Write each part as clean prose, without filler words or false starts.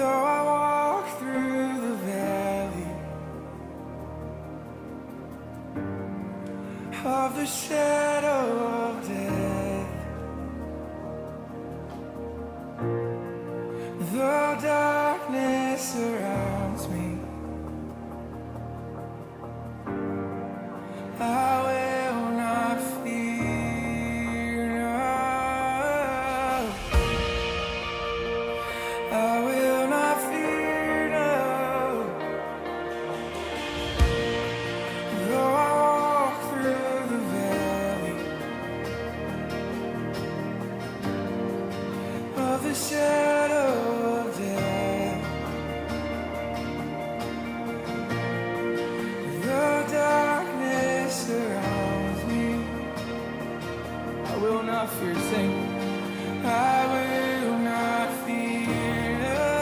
Though I walk through the valley of the shadow of death, the darkness surrounds me, I will not fear, no. I will not fear, no. Though I walk through the valley of the shadow of death, the darkness surrounds me, I will not fear. Sing. I will not fear.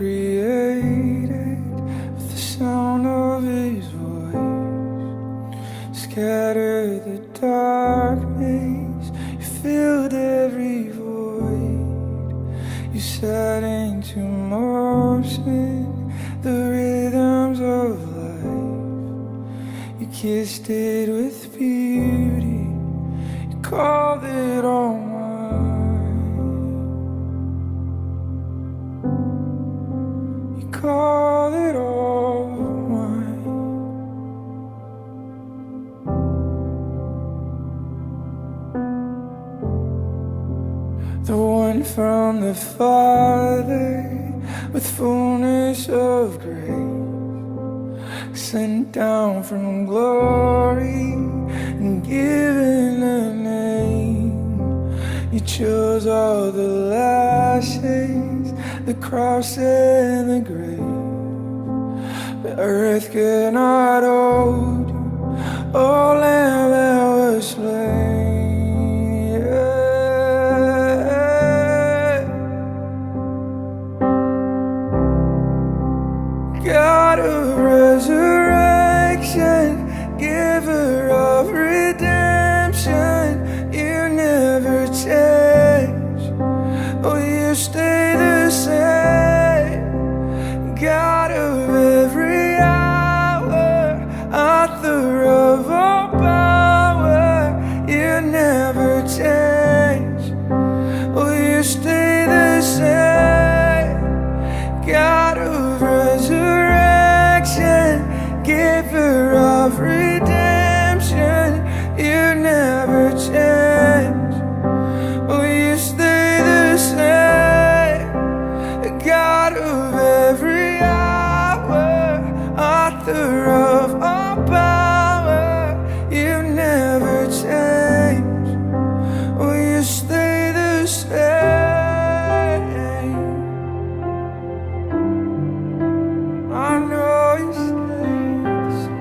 created with the sound of his voice. Scattered the darkness, you filled every void. You set into motion the rhythms of life. You kissed it with beauty, you called it all mine. You called it all mine. The one from the Father with fullness of grace, sent down from glory and given a name. You chose all the lashes, the cross and the grave, but earth could not hold you, oh Lamb that was slain. Yeah. God of resurrection, giver of redemption, you never change, oh you stay the same. God of every hour, author of all power, you never change, oh you stay the same. God of resurrection, giver of redemption, you never change, oh you stay the same. God of every hour, author of all power, you never change, oh you stay the same. I know you stay the same.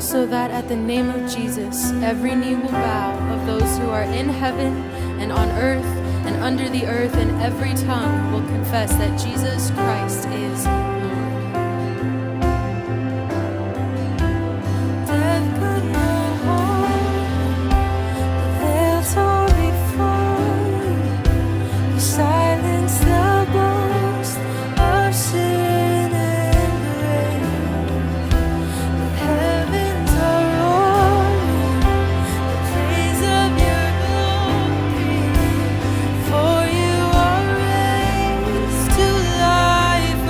So that at the name of Jesus, every knee will bow, of those who are in heaven and on earth and under the earth, and every tongue will confess that Jesus Christ is Lord. Death could not hold, the veil tore before you. You silenced the boast of sin and grave. Heavens are roaring the praise of your glory, for you are raised to life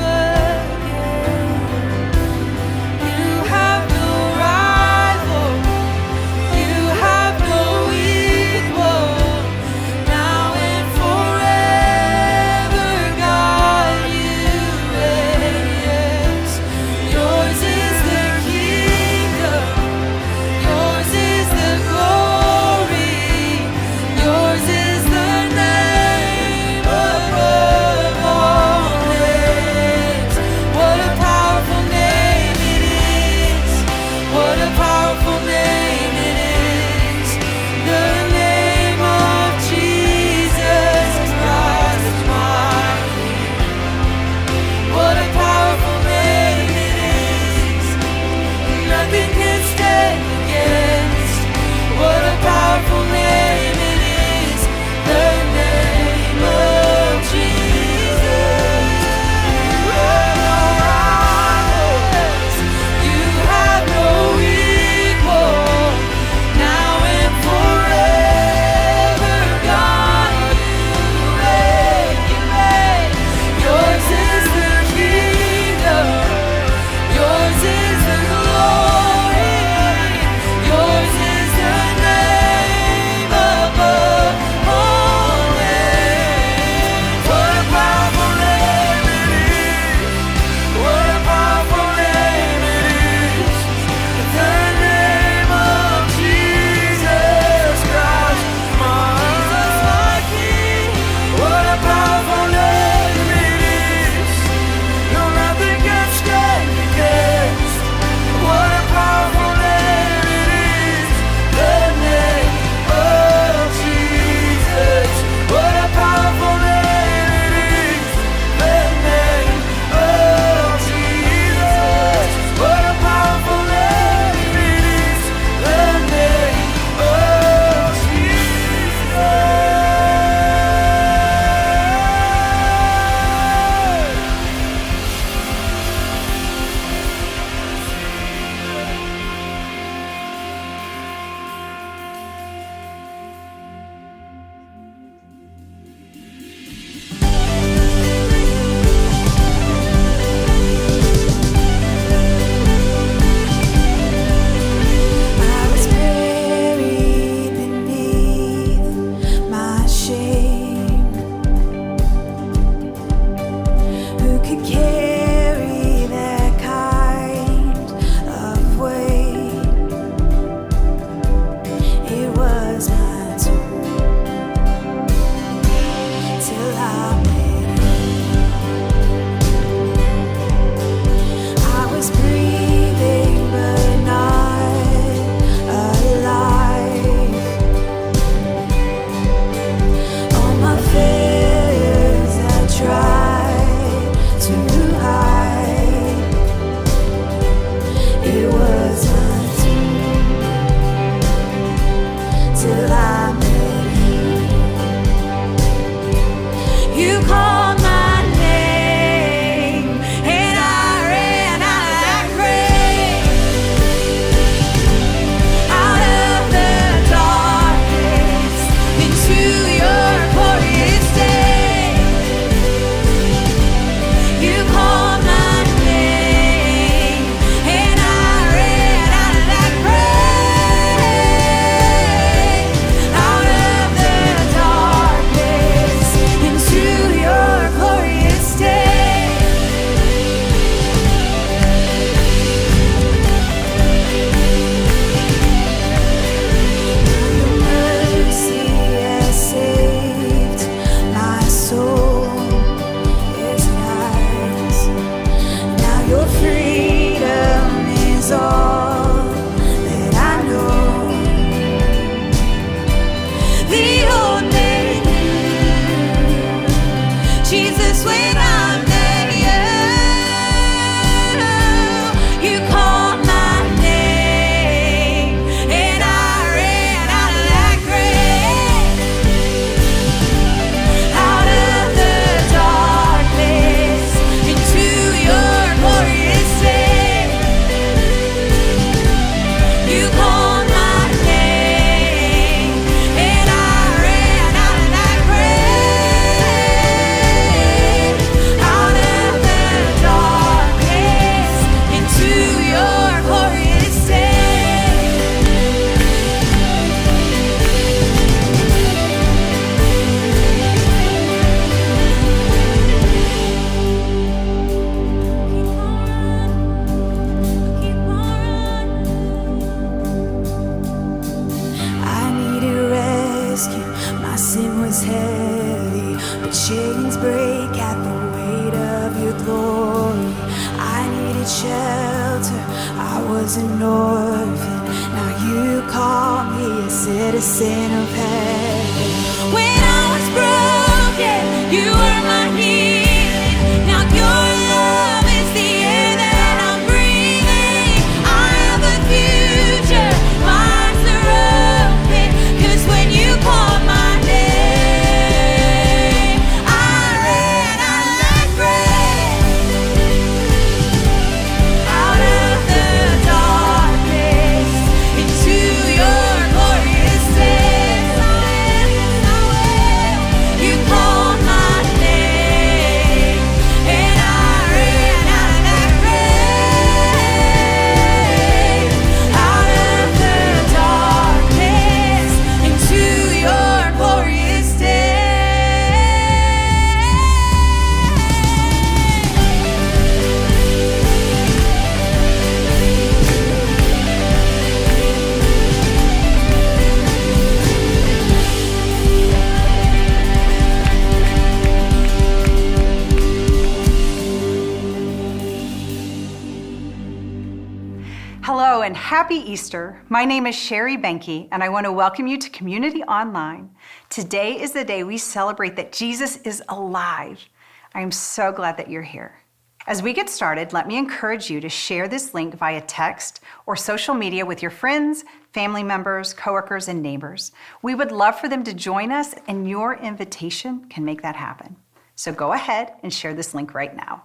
shelter, I was an orphan. Now you call me a citizen of heaven. When I was broken, you were my healing. Now your love is the air that I'm breathing. I have a future, my eyes are open, 'cause when you called my name, I ran like rain out of the darkness into your glorious day. You called my name, and I ran like rain out of the darkness into your glorious day. Hello and happy Easter. My name is Sherry Benke and I want to welcome you to Community Online. Today is the day we celebrate that Jesus is alive. I am so glad that you're here. As we get started, let me encourage you to share this link via text or social media with your friends, family members, coworkers, and neighbors. We would love for them to join us, and your invitation can make that happen. So go ahead and share this link right now.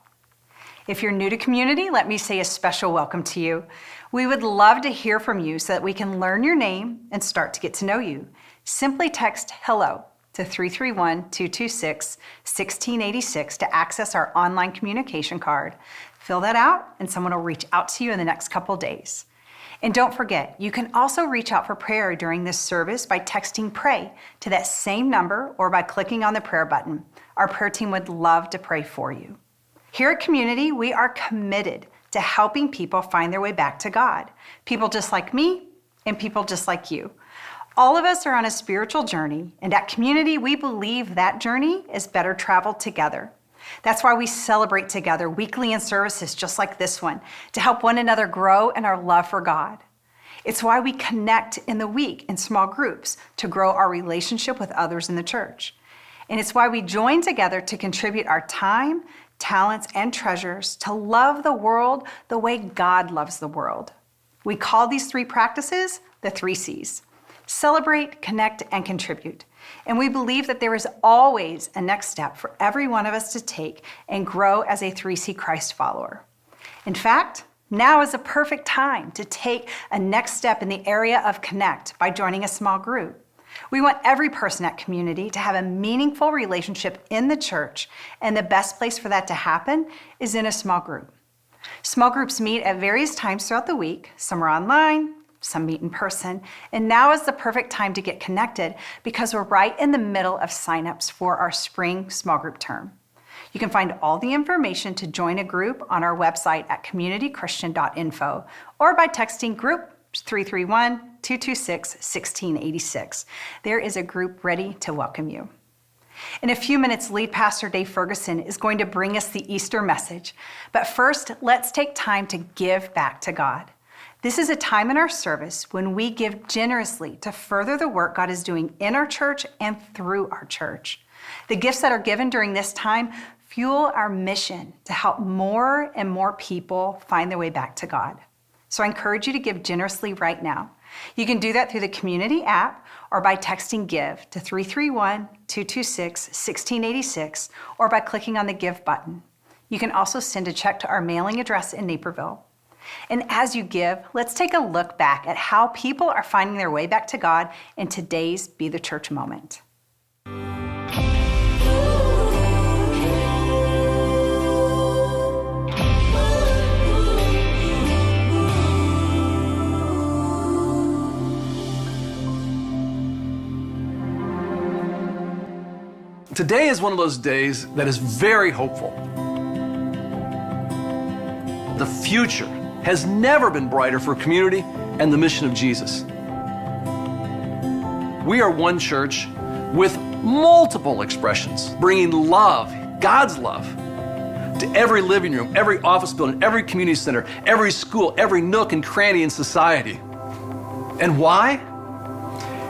If you're new to Community, let me say a special welcome to you. We would love to hear from you so that we can learn your name and start to get to know you. Simply text HELLO to 331-226-1686 to access our online communication card. Fill that out and someone will reach out to you in the next couple days. And don't forget, you can also reach out for prayer during this service by texting PRAY to that same number or by clicking on the prayer button. Our prayer team would love to pray for you. Here at Community, we are committed to helping people find their way back to God. People just like me and people just like you. All of us are on a spiritual journey, and at Community, we believe that journey is better traveled together. That's why we celebrate together weekly in services just like this one, to help one another grow in our love for God. It's why we connect in the week in small groups to grow our relationship with others in the church. And it's why we join together to contribute our time, talents, and treasures to love the world the way God loves the world. We call these three practices the 3 C's: celebrate, connect, and contribute. And we believe that there is always a next step for every one of us to take and grow as a 3C Christ follower. In fact, now is a perfect time to take a next step in the area of connect by joining a small group. We want every person at Community to have a meaningful relationship in the church, and the best place for that to happen is in a small group. Small groups meet at various times throughout the week. Some are online, some meet in person, and now is the perfect time to get connected because we're right in the middle of signups for our spring small group term. You can find all the information to join a group on our website at communitychristian.info or by texting group 331-226-1686. There is a group ready to welcome you. In a few minutes, lead pastor Dave Ferguson is going to bring us the Easter message. But first, let's take time to give back to God. This is a time in our service when we give generously to further the work God is doing in our church and through our church. The gifts that are given during this time fuel our mission to help more and more people find their way back to God. So I encourage you to give generously right now. You can do that through the Community app or by texting GIVE to 331-226-1686 or by clicking on the Give button. You can also send a check to our mailing address in Naperville. And as you give, let's take a look back at how people are finding their way back to God in today's Be the Church moment. Today is one of those days that is very hopeful. The future has never been brighter for Community and the mission of Jesus. We are one church with multiple expressions, bringing love, God's love, to every living room, every office building, every community center, every school, every nook and cranny in society. And why?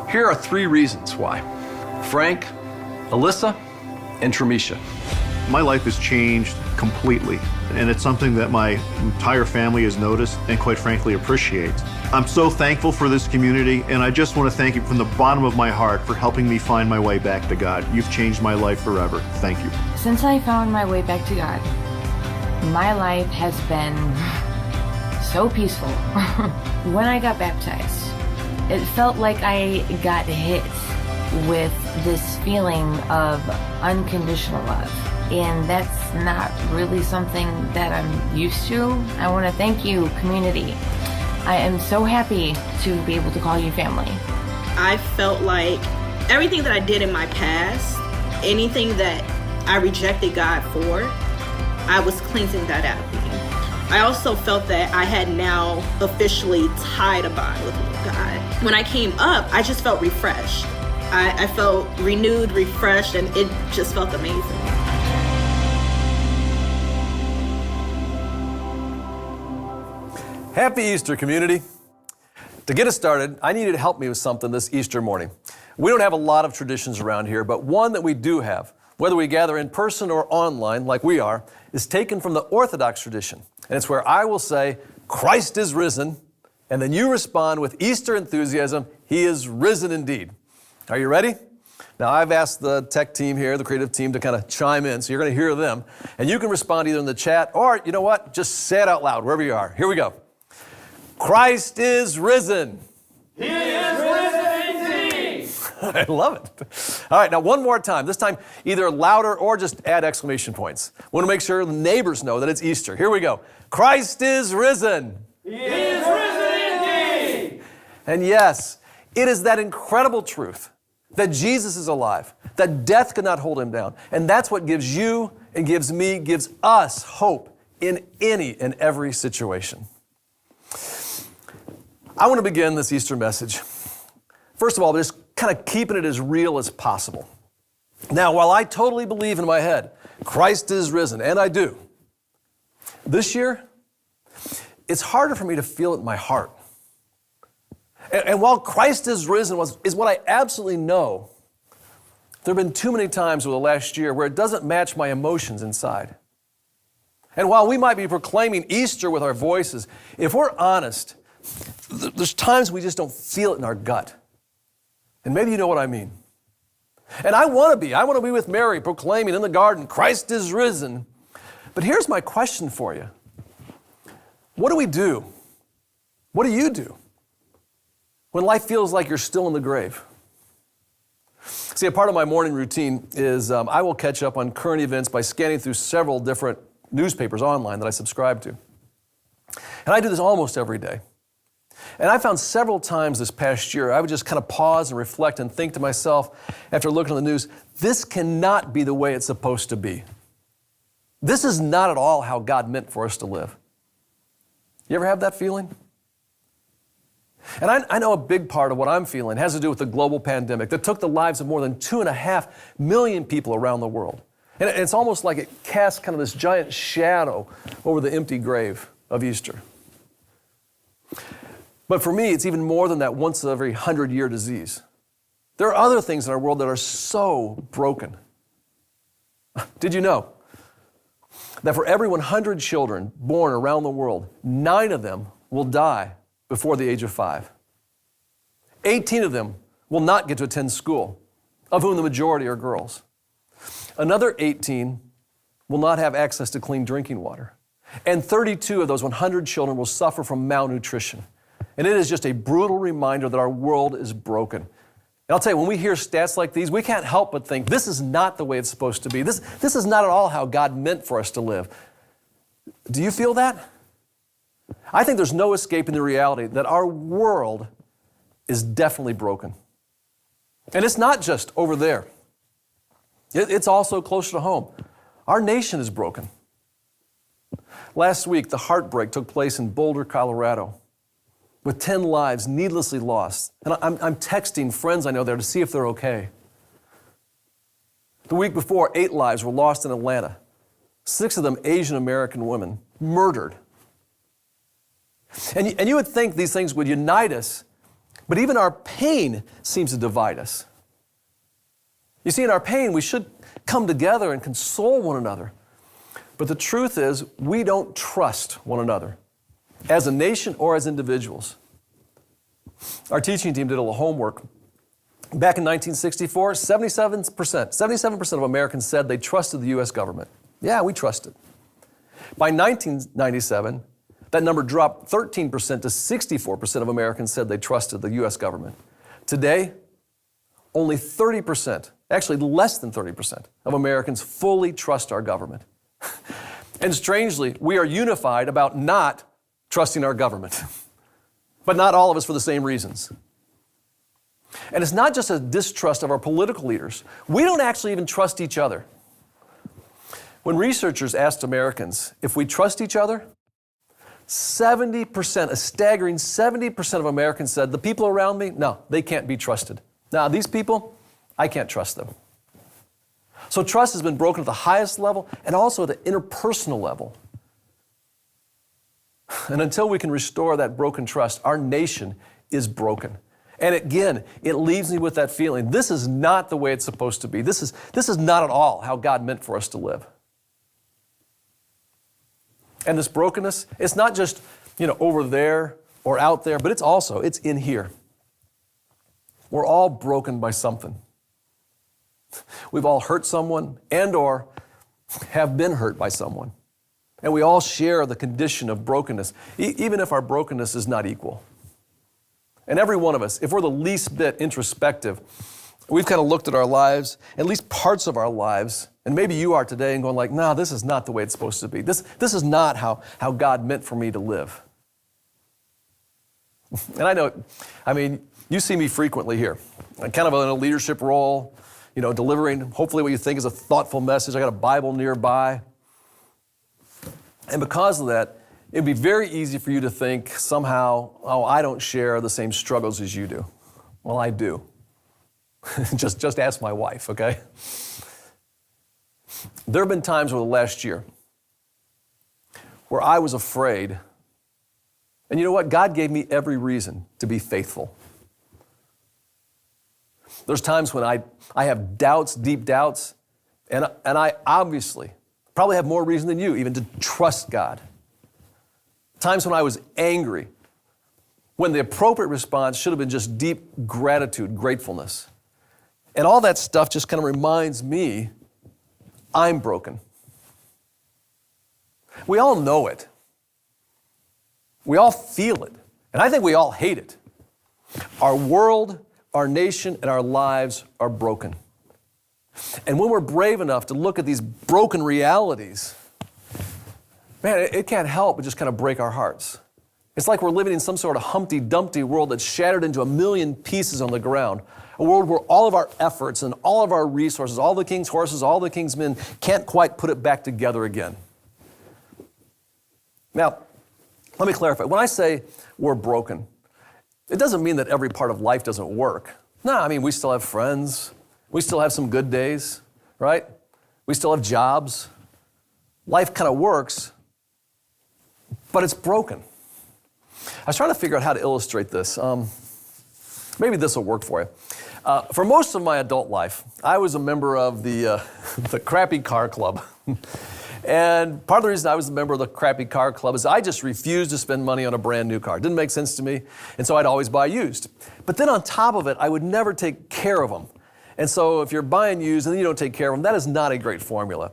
Here are 3 reasons why. Frank, Alyssa, and Tramisha. My life has changed completely, and it's something that my entire family has noticed and quite frankly appreciates. I'm so thankful for this community, and I just want to thank you from the bottom of my heart for helping me find my way back to God. You've changed my life forever. Thank you. Since I found my way back to God, my life has been so peaceful. When I got baptized, it felt like I got hit with this feeling of unconditional love. And that's not really something that I'm used to. I want to thank you, community. I am so happy to be able to call you family. I felt like everything that I did in my past, anything that I rejected God for, I was cleansing that out of me. I also felt that I had now officially tied a bond with God. When I came up, I just felt refreshed. I felt renewed, refreshed, and it just felt amazing. Happy Easter, community. To get us started, I need you to help me with something this Easter morning. We don't have a lot of traditions around here, but one that we do have, whether we gather in person or online like we are, is taken from the Orthodox tradition. And it's where I will say, Christ is risen, and then you respond with Easter enthusiasm, He is risen indeed. Are you ready? Now, I've asked the tech team here, the creative team, to kind of chime in, so you're going to hear them. And you can respond either in the chat or, you know what, just say it out loud wherever you are. Here we go. Christ is risen. He is risen indeed. I love it. All right, now one more time. This time, either louder or just add exclamation points. We want to make sure the neighbors know that it's Easter. Here we go. Christ is risen. He is risen indeed. And yes, it is that incredible truth that Jesus is alive, that death could not hold Him down. And that's what gives you and gives me, gives us hope in any and every situation. I want to begin this Easter message, first of all, just kind of keeping it as real as possible. Now, while I totally believe in my head, Christ is risen, and I do, this year, it's harder for me to feel it in my heart. And while Christ is risen is what I absolutely know, there have been too many times over the last year where it doesn't match my emotions inside. And while we might be proclaiming Easter with our voices, if we're honest, there's times we just don't feel it in our gut. And maybe you know what I mean. And I want to be with Mary proclaiming in the garden, Christ is risen. But here's my question for you. What do we do? What do you do when life feels like you're still in the grave? See, a part of my morning routine is I will catch up on current events by scanning through several different newspapers online that I subscribe to. And I do this almost every day. And I found several times this past year, I would just kind of pause and reflect and think to myself, after looking at the news, this cannot be the way it's supposed to be. This is not at all how God meant for us to live. You ever have that feeling? And I know a big part of what I'm feeling has to do with the global pandemic that took the lives of more than 2.5 million people around the world. And it's almost like it casts kind of this giant shadow over the empty grave of Easter. But for me, it's even more than that once every 100-year disease. There are other things in our world that are so broken. Did you know that for every 100 children born around the world, 9 of them will die before the age of 5? 18 of them will not get to attend school, of whom the majority are girls. Another 18 will not have access to clean drinking water. And 32 of those 100 children will suffer from malnutrition. And it is just a brutal reminder that our world is broken. And I'll tell you, when we hear stats like these, we can't help but think, this is not the way it's supposed to be. This is not at all how God meant for us to live. Do you feel that? I think there's no escaping the reality that our world is definitely broken. And it's not just over there. It's also closer to home. Our nation is broken. Last week, the heartbreak took place in Boulder, Colorado, with 10 lives needlessly lost. And I'm texting friends I know there to see if they're okay. The week before, 8 lives were lost in Atlanta 6 of them Asian American women, murdered. And you would think these things would unite us, but even our pain seems to divide us. You see, in our pain, we should come together and console one another. But the truth is, we don't trust one another as a nation or as individuals. Our teaching team did a little homework. Back in 1964, 77% of Americans said they trusted the U.S. government. Yeah, we trusted. By 1997, that number dropped 13% to 64% of Americans said they trusted the U.S. government. Today, only 30%, actually less than 30% of Americans fully trust our government. And strangely, we are unified about not trusting our government, but not all of us for the same reasons. And it's not just a distrust of our political leaders. We don't actually even trust each other. When researchers asked Americans if we trust each other, 70%, a staggering 70% of Americans said, the people around me, no, they can't be trusted. Now, these people, I can't trust them. So trust has been broken at the highest level and also at the interpersonal level. And until we can restore that broken trust, our nation is broken. And again, it leaves me with that feeling, this is not the way it's supposed to be. This is not at all how God meant for us to live. And this brokenness, it's not just, over there or out there, but it's in here. We're all broken by something. We've all hurt someone and or have been hurt by someone. And we all share the condition of brokenness, even if our brokenness is not equal. And every one of us, if we're the least bit introspective, we've kind of looked at our lives, at least parts of our lives, and maybe you are today and going like, no, this is not the way it's supposed to be. This is not how God meant for me to live. And I know, you see me frequently here. I'm kind of in a leadership role, delivering hopefully what you think is a thoughtful message. I got a Bible nearby. And because of that, it'd be very easy for you to think somehow, I don't share the same struggles as you do. Well, I do. Just ask my wife, okay? There have been times over the last year where I was afraid. And you know what? God gave me every reason to be faithful. There's times when I have doubts, deep doubts, and I obviously probably have more reason than you even to trust God. Times when I was angry, when the appropriate response should have been just deep gratitude, gratefulness. And all that stuff just kind of reminds me I'm broken. We all know it. We all feel it. And I think we all hate it. Our world, our nation, and our lives are broken. And when we're brave enough to look at these broken realities, man, it can't help but just kind of break our hearts. It's like we're living in some sort of Humpty Dumpty world that's shattered into a million pieces on the ground. A world where all of our efforts and all of our resources, all the king's horses, all the king's men can't quite put it back together again. Now, let me clarify. When I say we're broken, it doesn't mean that every part of life doesn't work. No, we still have friends. We still have some good days, right? We still have jobs. Life kind of works, but it's broken. I was trying to figure out how to illustrate this. Maybe this will work for you. For most of my adult life, I was a member of the crappy car club. And part of the reason I was a member of the crappy car club is I just refused to spend money on a brand new car. It didn't make sense to me, and so I'd always buy used. But then on top of it, I would never take care of them. And so if you're buying used and then you don't take care of them, that is not a great formula.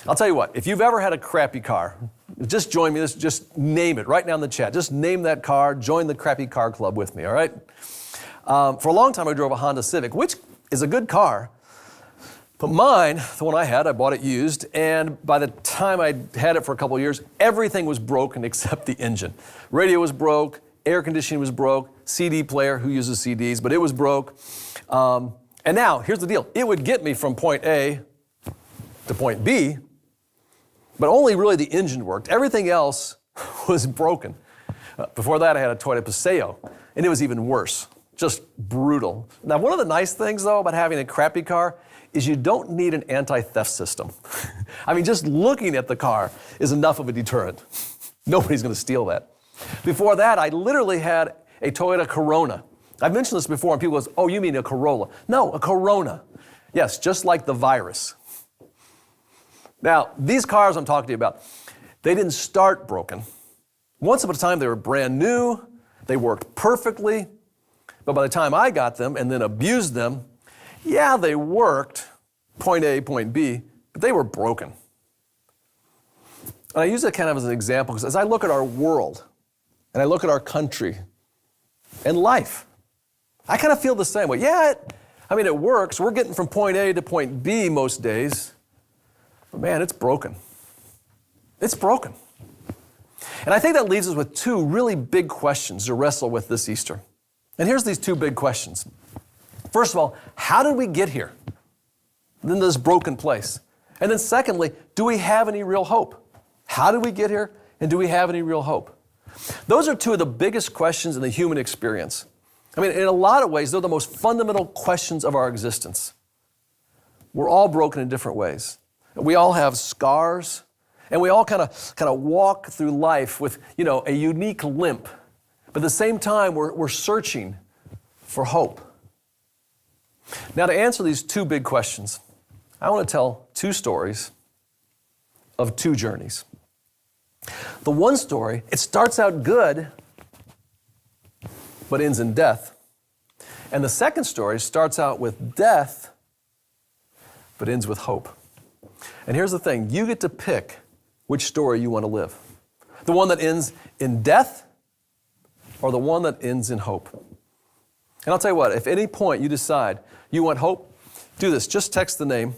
I'll tell you what, if you've ever had a crappy car, just join me, just name it right now in the chat. Just name that car, join the crappy car club with me, all right? For a long time, I drove a Honda Civic, which is a good car. But mine, the one I had, I bought it used, and by the time I had it for a couple of years, everything was broken except the engine. Radio was broke, air conditioning was broke, CD player, who uses CDs, but it was broke. And now, here's the deal. It would get me from point A to point B, but only really the engine worked. Everything else was broken. Before that, I had a Toyota Paseo, and it was even worse. Just brutal. Now, one of the nice things, though, about having a crappy car is you don't need an anti-theft system. I mean, just looking at the car is enough of a deterrent. Nobody's going to steal that. Before that, I literally had a Toyota Corona. I've mentioned this before, and people go, oh, you mean a Corolla. No, a Corona. Yes, just like the virus. Now, these cars I'm talking to you about, they didn't start broken. Once upon a time, they were brand new. They worked perfectly. But by the time I got them and then abused them, yeah, they worked, point A, point B, but they were broken. And I use that kind of as an example because as I look at our world and I look at our country and life, I kind of feel the same way. Yeah, it works. We're getting from point A to point B most days, but man, it's broken. It's broken. And I think that leaves us with two really big questions to wrestle with this Easter. And here's these two big questions. First of all, how did we get here in this broken place? And then secondly, do we have any real hope? How did we get here, and do we have any real hope? Those are two of the biggest questions in the human experience. I mean, in a lot of ways, they're the most fundamental questions of our existence. We're all broken in different ways. We all have scars, and we all kind of walk through life with, a unique limp. But at the same time, we're searching for hope. Now, to answer these two big questions, I want to tell two stories of two journeys. The one story, it starts out good, but ends in death. And the second story starts out with death, but ends with hope. And here's the thing, you get to pick which story you want to live. The one that ends in death, or the one that ends in hope. And I'll tell you what, if at any point you decide you want hope, do this. Just text the name,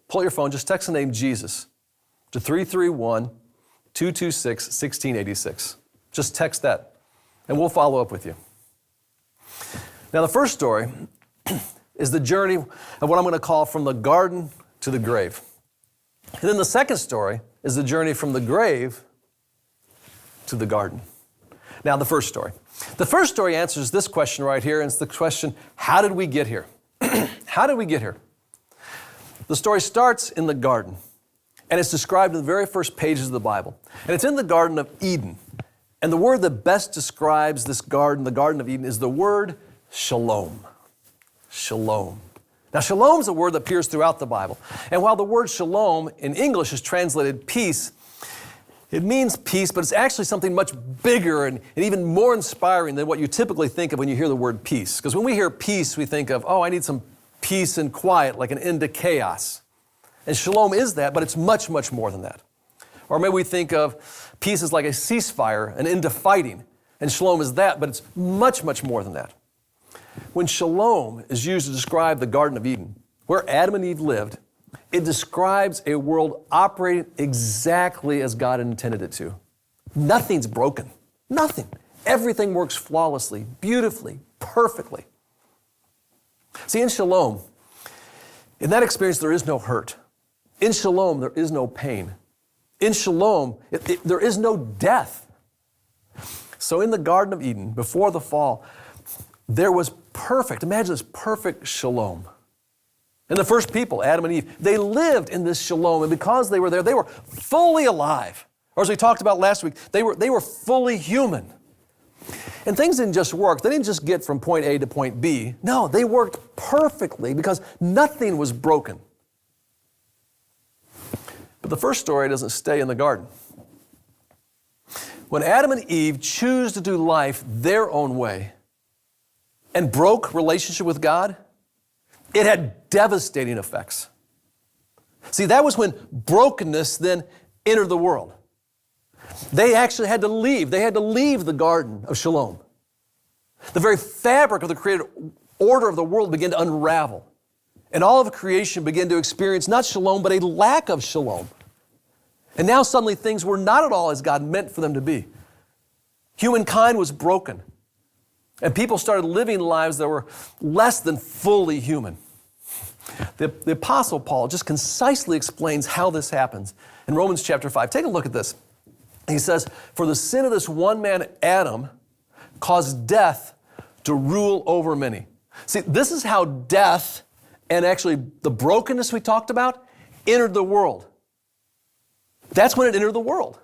pull out your phone, just text the name Jesus to 331-226-1686. Just text that, and we'll follow up with you. Now, the first story is the journey of what I'm going to call from the garden to the grave. And then the second story is the journey from the grave to the garden. Now, the first story. The first story answers this question right here, and it's the question, how did we get here? How did we get here? The story starts in the garden, and it's described in the very first pages of the Bible. And it's in the Garden of Eden. And the word that best describes this garden, the Garden of Eden, is the word shalom. Shalom. Now, shalom is a word that appears throughout the Bible. And while the word shalom in English is translated peace, it means peace, but it's actually something much bigger and even more inspiring than what you typically think of when you hear the word peace. Because when we hear peace, we think of, I need some peace and quiet, like an end to chaos. And shalom is that, but it's much, much more than that. Or maybe we think of peace as like a ceasefire, an end to fighting. And shalom is that, but it's much, much more than that. When shalom is used to describe the Garden of Eden, where Adam and Eve lived, it describes a world operating exactly as God intended it to. Nothing's broken. Nothing. Everything works flawlessly, beautifully, perfectly. See, in shalom, in that experience, there is no hurt. In shalom, there is no pain. In shalom, there is no death. So in the Garden of Eden, before the fall, there was perfect, imagine this, perfect shalom. And the first people, Adam and Eve, they lived in this shalom, and because they were there, they were fully alive. Or as we talked about last week, they were fully human. And things didn't just work. They didn't just get from point A to point B. No, they worked perfectly because nothing was broken. But the first story doesn't stay in the garden. When Adam and Eve choose to do life their own way and broke relationship with God, it had devastating effects. See, that was when brokenness then entered the world. They actually had to leave. They had to leave the garden of shalom. The very fabric of the created order of the world began to unravel. And all of creation began to experience not shalom, but a lack of shalom. And now suddenly things were not at all as God meant for them to be. Humankind was broken. And people started living lives that were less than fully human. The Apostle Paul just concisely explains how this happens in Romans chapter 5. Take a look at this. He says, for the sin of this one man, Adam, caused death to rule over many. See, this is how death and actually the brokenness we talked about entered the world. That's when it entered the world.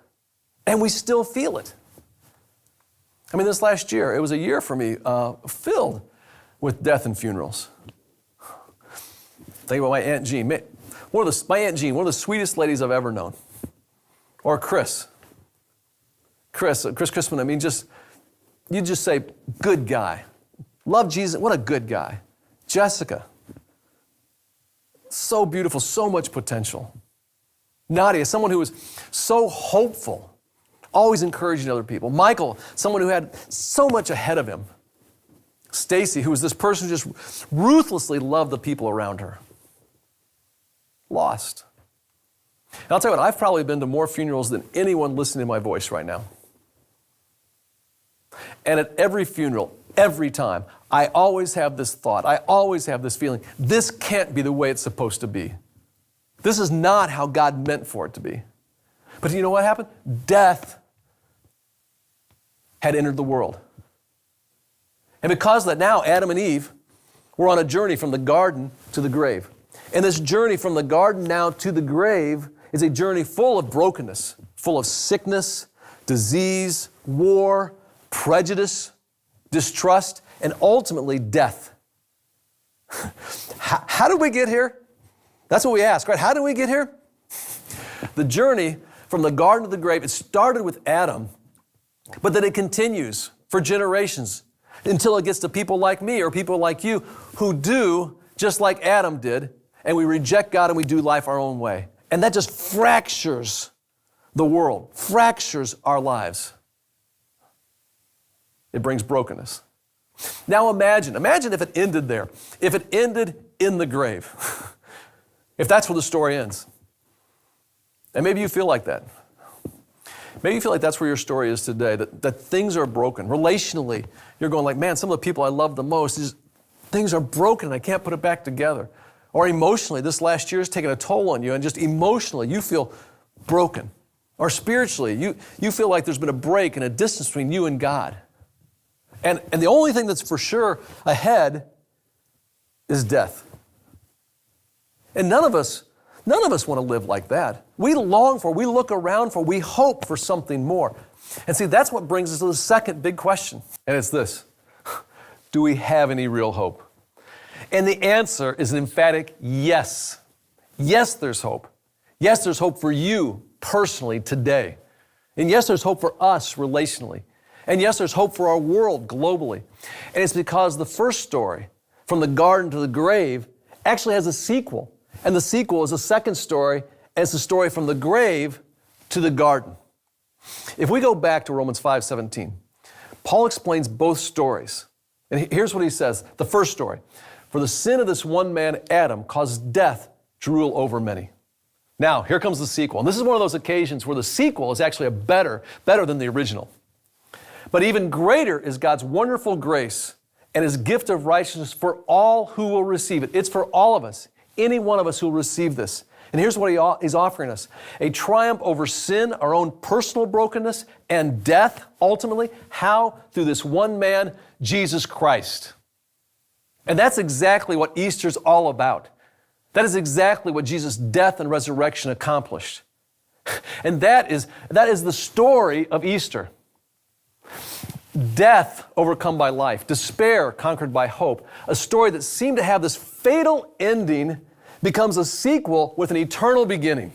And we still feel it. I mean, this last year, it was a year for me filled with death and funerals. Think about my Aunt Jean. My Aunt Jean, one of the sweetest ladies I've ever known. Or Chris. Chris Crispin, I mean, you just say, good guy. Love Jesus, what a good guy. Jessica. So beautiful, so much potential. Nadia, someone who was so hopeful, always encouraging other people. Michael, someone who had so much ahead of him. Stacy, who was this person who just ruthlessly loved the people around her. Lost. And I'll tell you what, I've probably been to more funerals than anyone listening to my voice right now. And at every funeral, every time, I always have this thought, I always have this feeling, this can't be the way it's supposed to be. This is not how God meant for it to be. But you know what happened? Death had entered the world. And because of that, now Adam and Eve were on a journey from the garden to the grave. And this journey from the garden now to the grave is a journey full of brokenness, full of sickness, disease, war, prejudice, distrust, and ultimately death. How did we get here? That's what we ask, right? How did we get here? The journey from the garden to the grave, it started with Adam, but then it continues for generations until it gets to people like me or people like you who do just like Adam did, and we reject God and we do life our own way. And that just fractures the world, fractures our lives. It brings brokenness. Now imagine if it ended there, if it ended in the grave, if that's where the story ends. And maybe you feel like that. Maybe you feel like that's where your story is today, that things are broken. Relationally, you're going like, man, some of the people I love the most, things are broken and I can't put it back together. Or emotionally, this last year has taken a toll on you and just emotionally you feel broken. Or spiritually, you feel like there's been a break and a distance between you and God. And the only thing that's for sure ahead is death. And none of us want to live like that. We long for, we look around for, we hope for something more. And see, that's what brings us to the second big question. And it's this: do we have any real hope? And the answer is an emphatic yes. Yes, there's hope. Yes, there's hope for you personally today. And yes, there's hope for us relationally. And yes, there's hope for our world globally. And it's because the first story, from the garden to the grave, actually has a sequel. And the sequel is a second story, and it's the story from the grave to the garden. If we go back to Romans 5:17, Paul explains both stories. And here's what he says. The first story: for the sin of this one man, Adam, caused death to rule over many. Now, here comes the sequel. And this is one of those occasions where the sequel is actually better than the original. But even greater is God's wonderful grace and His gift of righteousness for all who will receive it. It's for all of us, any one of us who will receive this. And here's what He's offering us: a triumph over sin, our own personal brokenness, and death, ultimately. How? Through this one man, Jesus Christ. And that's exactly what Easter's all about. That is exactly what Jesus' death and resurrection accomplished. And that is the story of Easter. Death overcome by life, despair conquered by hope. A story that seemed to have this fatal ending becomes a sequel with an eternal beginning.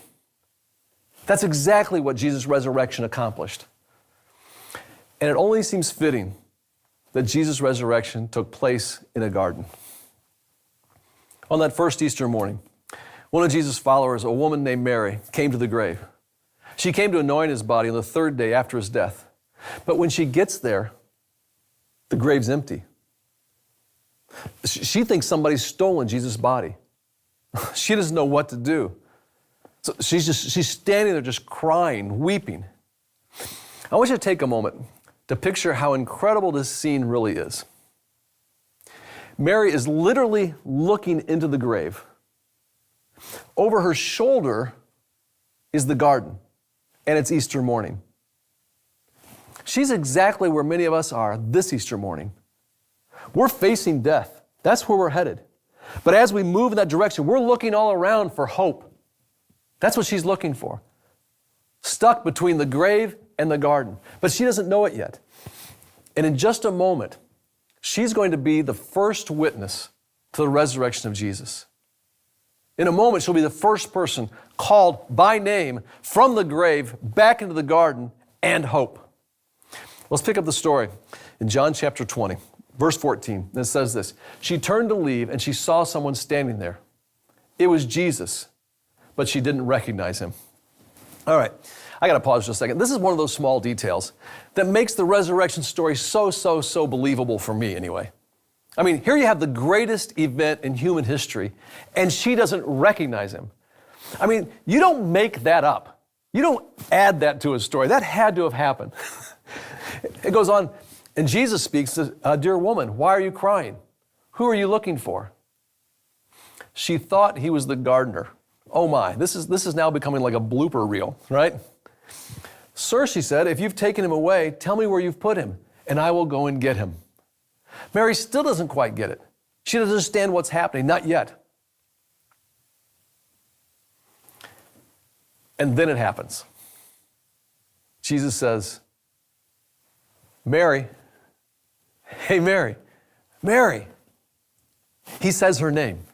That's exactly what Jesus' resurrection accomplished. And it only seems fitting that Jesus' resurrection took place in a garden. On that first Easter morning, one of Jesus' followers, a woman named Mary, came to the grave. She came to anoint His body on the third day after His death. But when she gets there, the grave's empty. She thinks somebody's stolen Jesus' body. She doesn't know what to do. So she's standing there just crying, weeping. I want you to take a moment to picture how incredible this scene really is. Mary is literally looking into the grave. Over her shoulder is the garden, and it's Easter morning. She's exactly where many of us are this Easter morning. We're facing death. That's where we're headed. But as we move in that direction, we're looking all around for hope. That's what she's looking for. Stuck between the grave and the garden. But she doesn't know it yet. And in just a moment, she's going to be the first witness to the resurrection of Jesus. In a moment, she'll be the first person called by name from the grave back into the garden and hope. Let's pick up the story in John chapter 20, verse 14. It says this: she turned to leave and she saw someone standing there. It was Jesus, but she didn't recognize him. All right, I got to pause for a second. This is one of those small details that makes the resurrection story so believable for me anyway. I mean, here you have the greatest event in human history, and she doesn't recognize him. I mean, you don't make that up. You don't add that to a story. That had to have happened. It goes on, and Jesus speaks, says, "Dear woman, why are you crying? Who are you looking for?" She thought he was the gardener. Oh my, this is now becoming like a blooper reel, right? "Sir," she said, "if you've taken him away, tell me where you've put him, and I will go and get him." Mary still doesn't quite get it. She doesn't understand what's happening, not yet. And then it happens. Jesus says, "Mary." Hey, Mary. Mary. He says her name.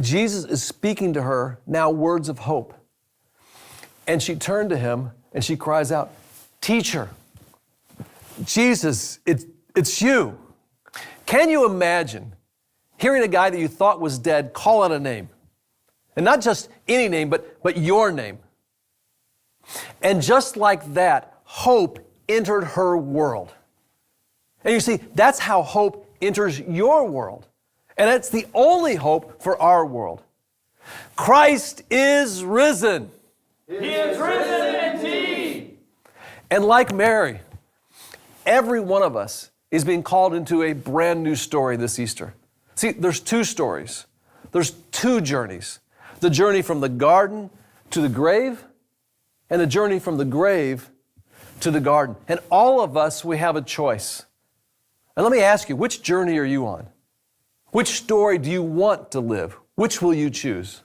Jesus is speaking to her now words of hope. And she turned to him and she cries out, "Teacher, Jesus, it's you." Can you imagine hearing a guy that you thought was dead call out a name? And not just any name, but your name. And just like that, hope entered her world. And you see, that's how hope enters your world. And it's the only hope for our world. Christ is risen. He is risen indeed. And like Mary, every one of us is being called into a brand new story this Easter. See, there's two stories. There's two journeys. The journey from the garden to the grave, and the journey from the grave to the garden. And all of us, we have a choice. And let me ask you, which journey are you on? Which story do you want to live? Which will you choose?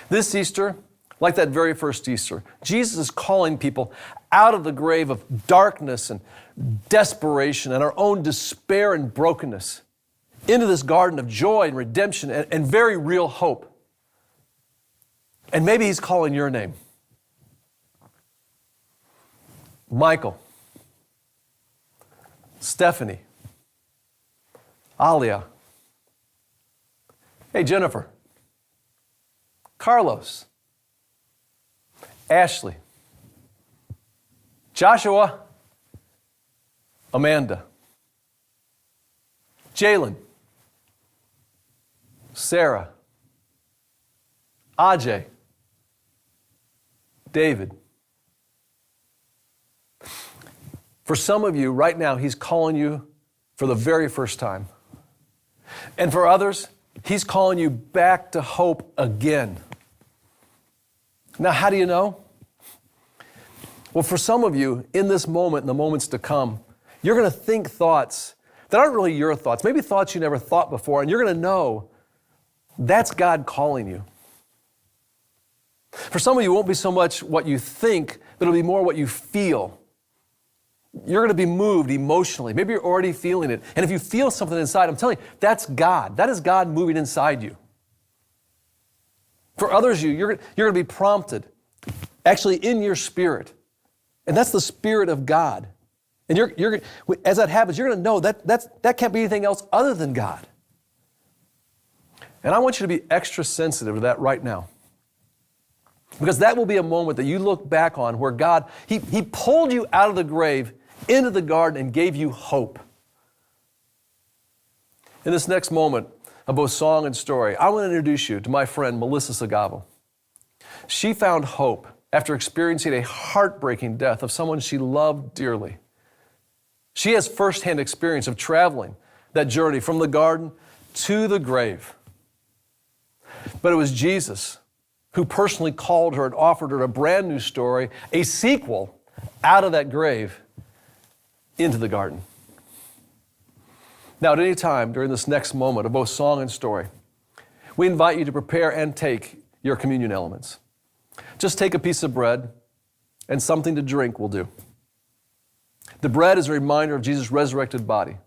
This Easter, like that very first Easter, Jesus is calling people out of the grave of darkness and desperation and our own despair and brokenness into this garden of joy and redemption and very real hope. And maybe he's calling your name. Michael, Stephanie, Alia, hey Jennifer, Carlos, Ashley, Joshua, Amanda, Jalen, Sarah, Ajay, David. For some of you, right now, he's calling you for the very first time. And for others, he's calling you back to hope again. Now, how do you know? Well, for some of you, in this moment and the moments to come, you're going to think thoughts that aren't really your thoughts, maybe thoughts you never thought before, and you're going to know that's God calling you. For some of you, it won't be so much what you think, but it'll be more what you feel. You're going to be moved emotionally. Maybe you're already feeling it. And if you feel something inside, I'm telling you, that's God. That is God moving inside you. For others of you, you're going to be prompted, actually in your spirit. And that's the Spirit of God. And you're as that happens, you're going to know that can't be anything else other than God. And I want you to be extra sensitive to that right now. Because that will be a moment that you look back on where God, He pulled you out of the grave into the garden and gave you hope. In this next moment of both song and story, I want to introduce you to my friend Melissa Sagavo. She found hope after experiencing a heartbreaking death of someone she loved dearly. She has firsthand experience of traveling that journey from the garden to the grave. But it was Jesus who personally called her and offered her a brand new story, a sequel out of that grave into the garden. Now, at any time during this next moment of both song and story, we invite you to prepare and take your communion elements. Just take a piece of bread, and something to drink will do. The bread is a reminder of Jesus' resurrected body.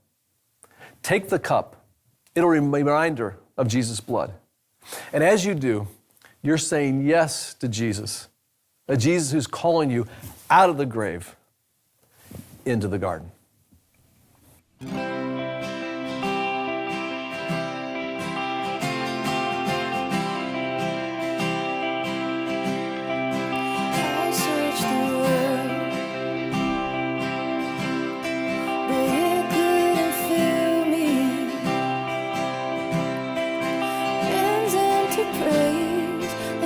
Take the cup. It'll be a reminder of Jesus' blood. And as you do, you're saying yes to Jesus, a Jesus who's calling you out of the grave into the garden.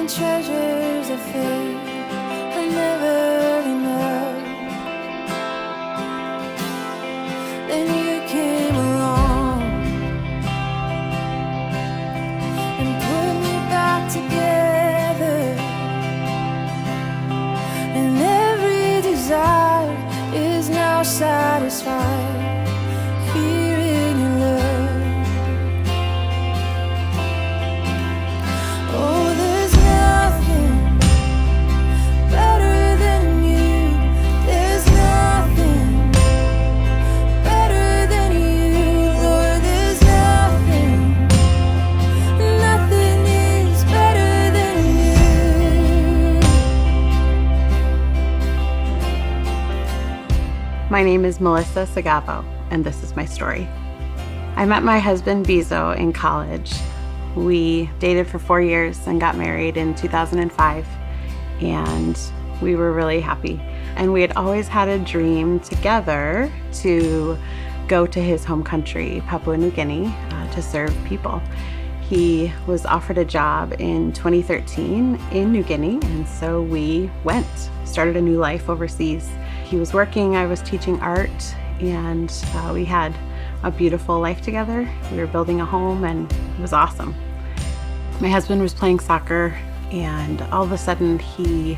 Treasures of faith are never enough. Then you came along and put me back together, and every desire is now satisfied here in your love. Oh, there's nothing better than you. There's nothing better than you, Lord. There's nothing, nothing is better than you. My name is Melissa Sagavo, and this is my story. I met my husband Bizo in college. We dated for 4 years and got married in 2005, and we were really happy. And we had always had a dream together to go to his home country, Papua New Guinea, to serve people. He was offered a job in 2013 in New Guinea, and so we went, started a new life overseas. He was working, I was teaching art, and we had a beautiful life together. We were building a home, and it was awesome. My husband was playing soccer, and all of a sudden he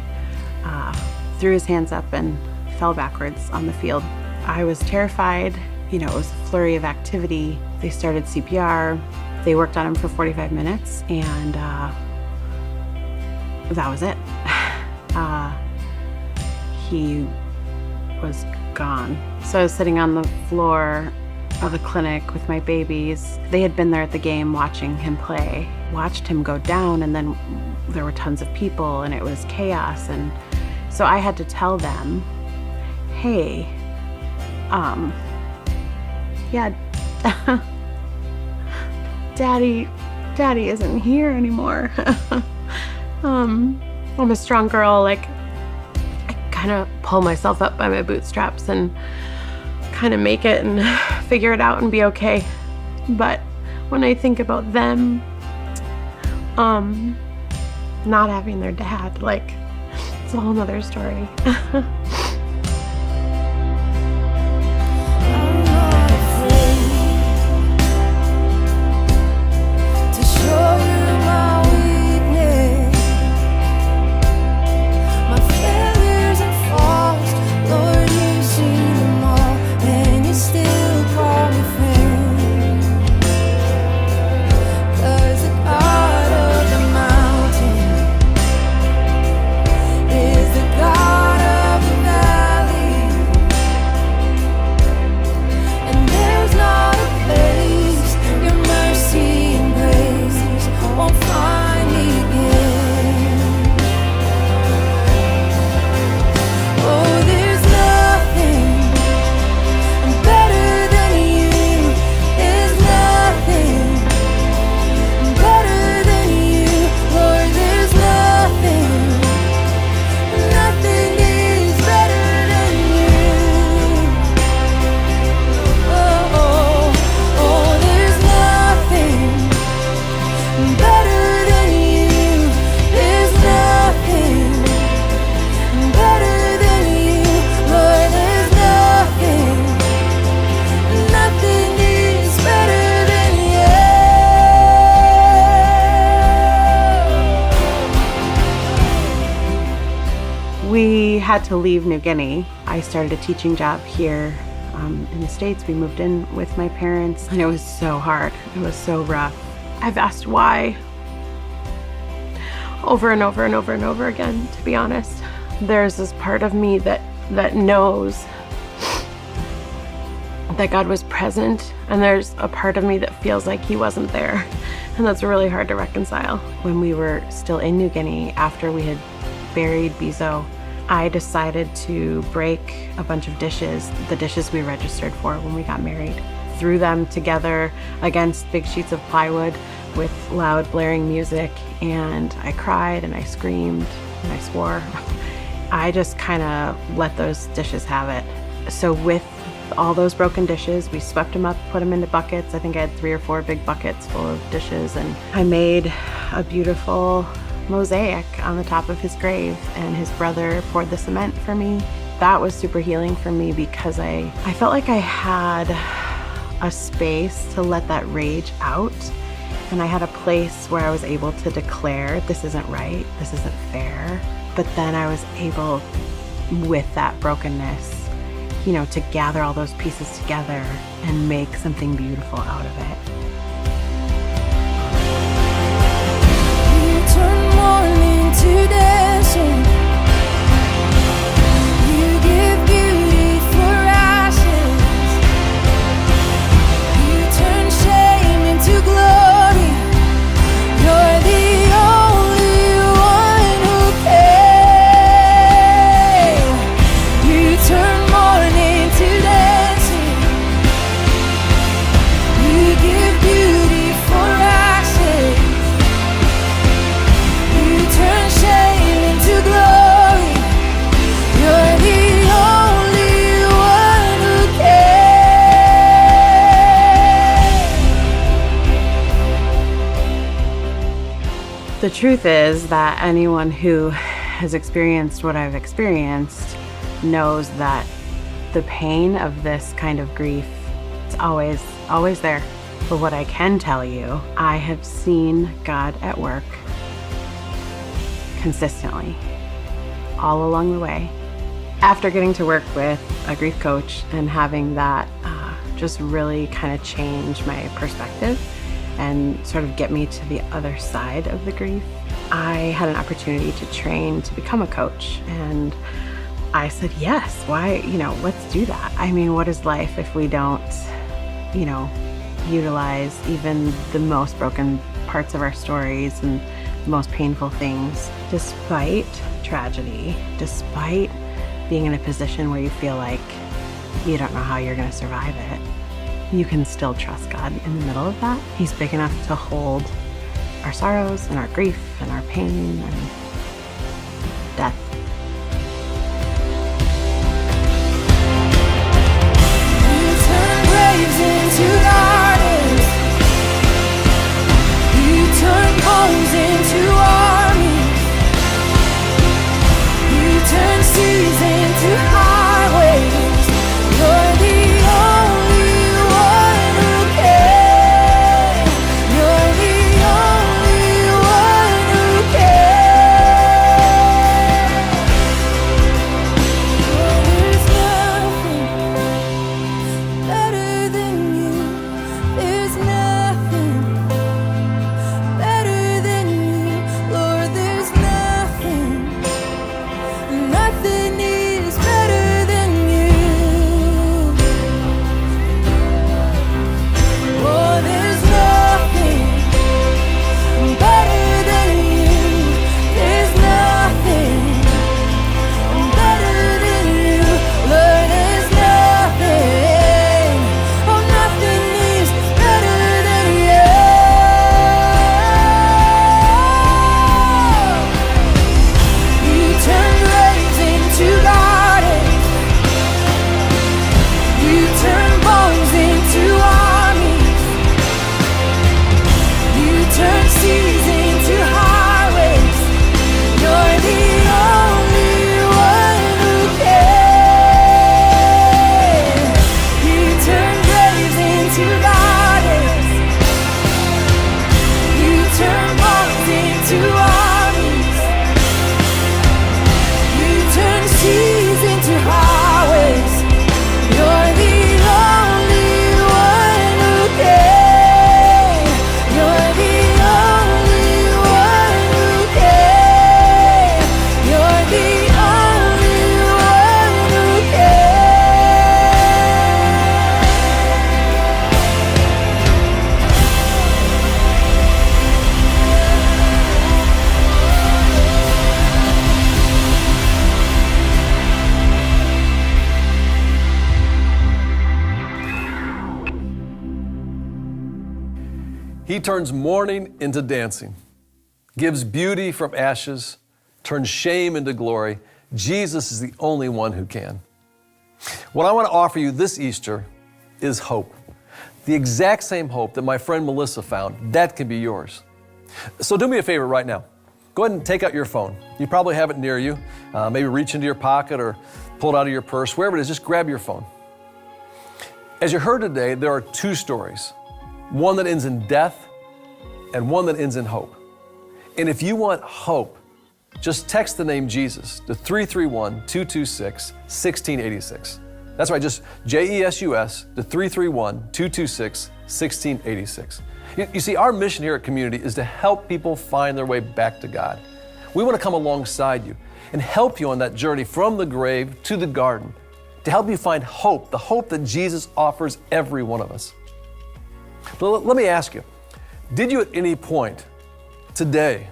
threw his hands up and fell backwards on the field. I was terrified. It was a flurry of activity. They started CPR. They worked on him for 45 minutes, and that was it. He was gone. So I was sitting on the floor of the clinic with my babies. They had been there at the game watching him play, watched him go down, and then there were tons of people and it was chaos. And so I had to tell them, hey, yeah, Daddy isn't here anymore. I'm a strong girl. I kind of pull myself up by my bootstraps and kind of make it and figure it out and be okay. But when I think about them not having their dad, it's a whole nother story. We had to leave New Guinea. I started a teaching job here in the States. We moved in with my parents, and it was so hard. It was so rough. I've asked why over and over and over and over again, to be honest. There's this part of me that knows that God was present, and there's a part of me that feels like he wasn't there. And that's really hard to reconcile. When we were still in New Guinea, after we had buried Bizo, I decided to break a bunch of dishes, the dishes we registered for when we got married. Threw them together against big sheets of plywood with loud blaring music, and I cried and I screamed and I swore. I just kind of let those dishes have it. So with all those broken dishes, we swept them up, put them into buckets. I think I had 3 or 4 big buckets full of dishes, and I made a beautiful mosaic on the top of his grave, and his brother poured the cement for me. That was super healing for me because I felt like I had a space to let that rage out, and I had a place where I was able to declare, this isn't right, this isn't fair. But then I was able, with that brokenness, to gather all those pieces together and make something beautiful out of it. You turn mourning to dancing. You give beauty for ashes. You turn shame into glory. You're the only one who can. You turn mourning to dancing. You give beauty for ashes. You turn shame into glory. You're the only one who can. The truth is that anyone who has experienced what I've experienced knows that the pain of this kind of grief is always there. But what I can tell you, I have seen God at work consistently, all along the way. After getting to work with a grief coach and having that just really kind of change my perspective and sort of get me to the other side of the grief, I had an opportunity to train to become a coach. And I said, yes, why, let's do that. I mean, what is life if we don't, utilize even the most broken parts of our stories and the most painful things, despite tragedy, despite being in a position where you feel like you don't know how you're going to survive it. You can still trust God in the middle of that. He's big enough to hold our sorrows and our grief and our pain and death. You turn graves into gardens. You turn bones into armies. You turn seas into highways. You're the only one who can. You're the only one who can. He turns mourning into dancing, gives beauty from ashes, turns shame into glory. Jesus is the only one who can. What I want to offer you this Easter is hope. The exact same hope that my friend Melissa found, that can be yours. So do me a favor right now. Go ahead and take out your phone. You probably have it near you. Maybe reach into your pocket or pull it out of your purse, wherever it is, just grab your phone. As you heard today, there are two stories. One that ends in death and one that ends in hope. And if you want hope, just text the name Jesus to 331-226-1686. That's right, just JESUS to 331-226-1686. You see, our mission here at Community is to help people find their way back to God. We want to come alongside you and help you on that journey from the grave to the garden, to help you find hope, the hope that Jesus offers every one of us. But let me ask you, did you at any point today,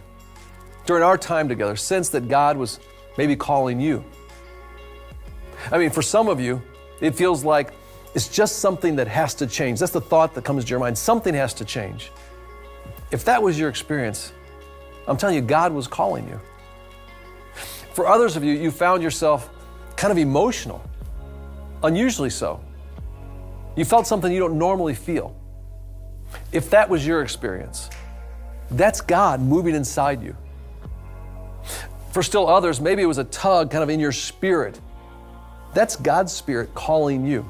during our time together, sense that God was maybe calling you? I mean, for some of you, it feels like it's just something that has to change. That's the thought that comes to your mind. Something has to change. If that was your experience, I'm telling you, God was calling you. For others of you, you found yourself kind of emotional, unusually so. You felt something you don't normally feel. If that was your experience, that's God moving inside you. For still others, maybe it was a tug kind of in your spirit. That's God's Spirit calling you.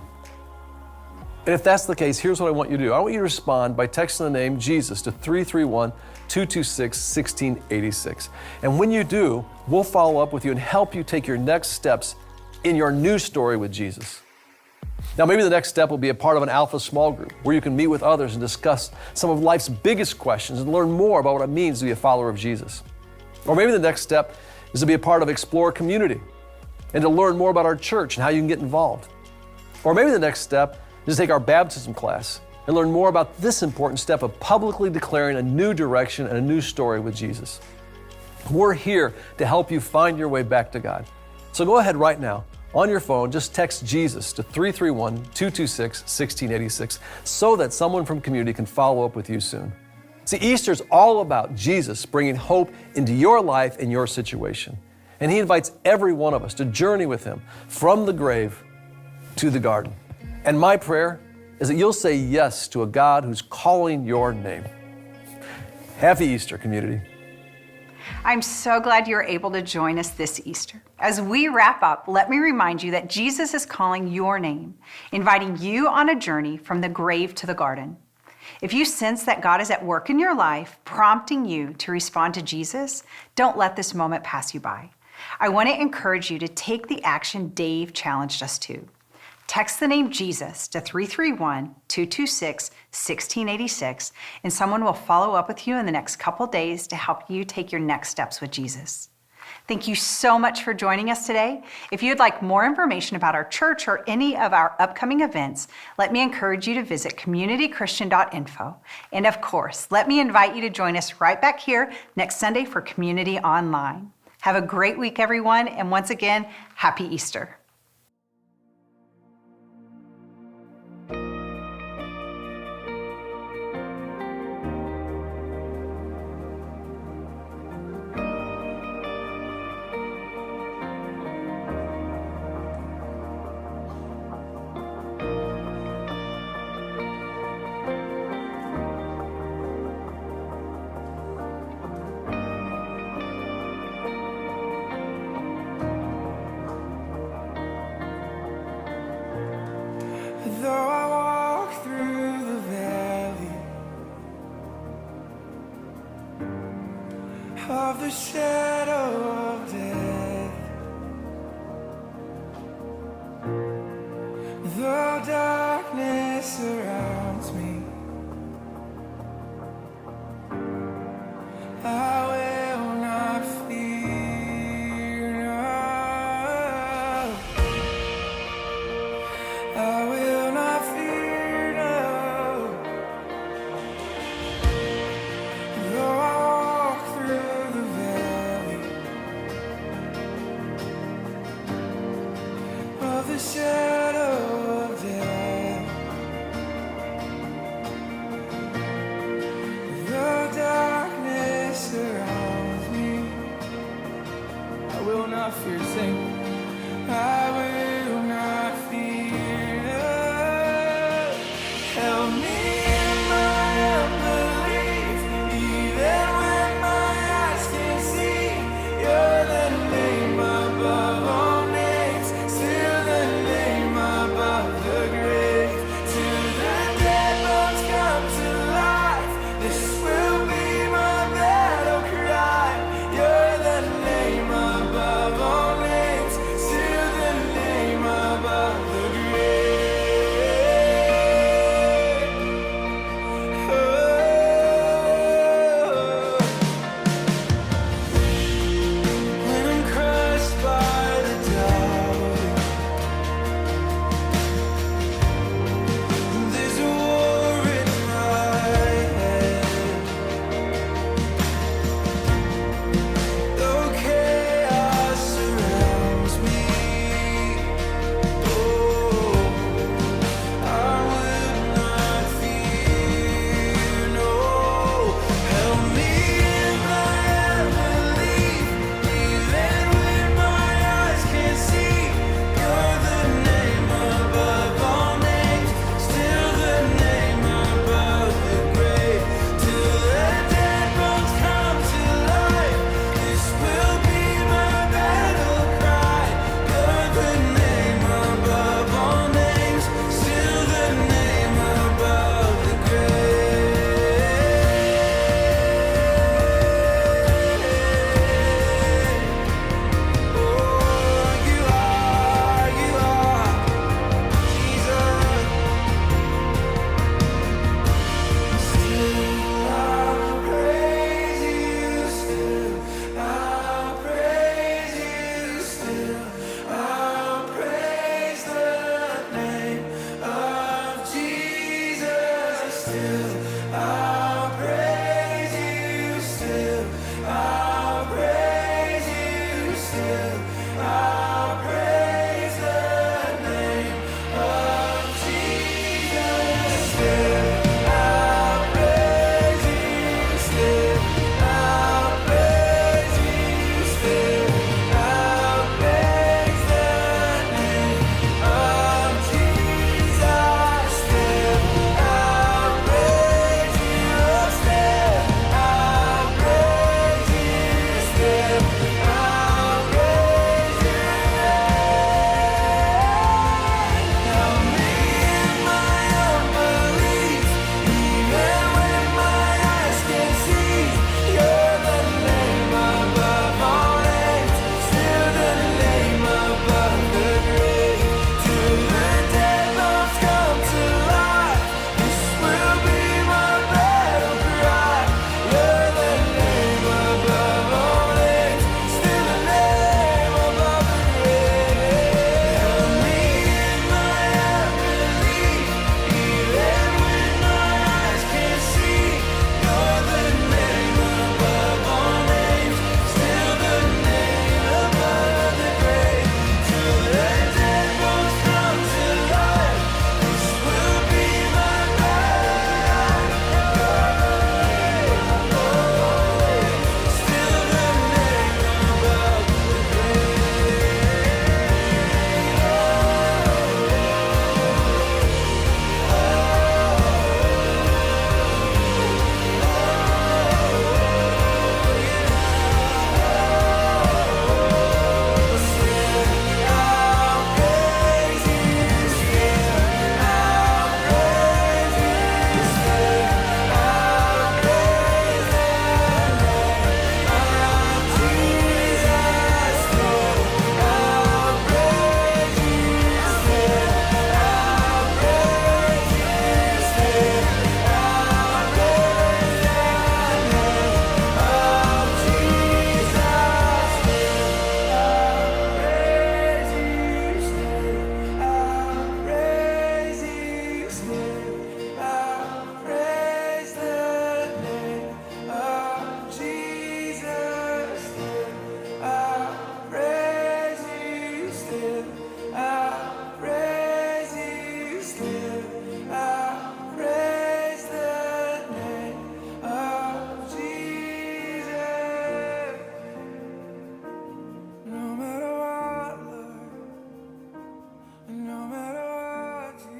And if that's the case, here's what I want you to do. I want you to respond by texting the name Jesus to 331-226-1686. And when you do, we'll follow up with you and help you take your next steps in your new story with Jesus. Now, maybe the next step will be a part of an Alpha small group where you can meet with others and discuss some of life's biggest questions and learn more about what it means to be a follower of Jesus. Or maybe the next step is to be a part of Explore Community and to learn more about our church and how you can get involved. Or maybe the next step is to take our baptism class and learn more about this important step of publicly declaring a new direction and a new story with Jesus. We're here to help you find your way back to God. So go ahead right now. On your phone, just text Jesus to 331-226-1686 so that someone from Community can follow up with you soon. See, Easter's all about Jesus bringing hope into your life and your situation. And He invites every one of us to journey with Him from the grave to the garden. And my prayer is that you'll say yes to a God who's calling your name. Happy Easter, Community. I'm so glad you're able to join us this Easter. As we wrap up, let me remind you that Jesus is calling your name, inviting you on a journey from the grave to the garden. If you sense that God is at work in your life, prompting you to respond to Jesus, don't let this moment pass you by. I want to encourage you to take the action Dave challenged us to. Text the name Jesus to 331-226-1686, and someone will follow up with you in the next couple days to help you take your next steps with Jesus. Thank you so much for joining us today. If you'd like more information about our church or any of our upcoming events, let me encourage you to visit communitychristian.info. And of course, let me invite you to join us right back here next Sunday for Community Online. Have a great week, everyone, and once again, happy Easter. Though I walk through the valley of the shadow of death, though darkness surrounds